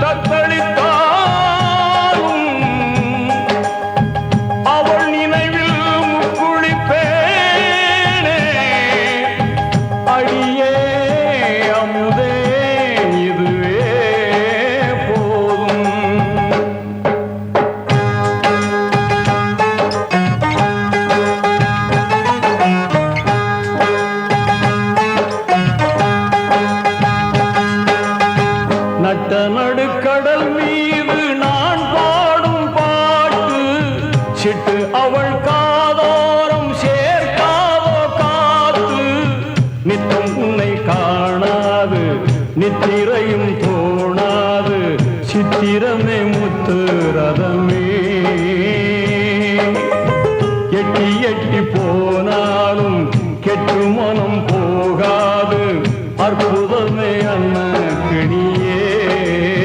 தத்தளித்தாலும் அவள் நினைவில் முக்குளிப்பேனே அடியே அமுதே இதுவே போதும். நட்ட நடுக்கடல் மீது நான் பாடும் பாட்டு சிட்டு அவள் காதோரம் சேர்க்காதோ காத்து நித்தம் உன்னை காணாது நித்திரையும் தோணாது சித்திரமே முத்து ரதமே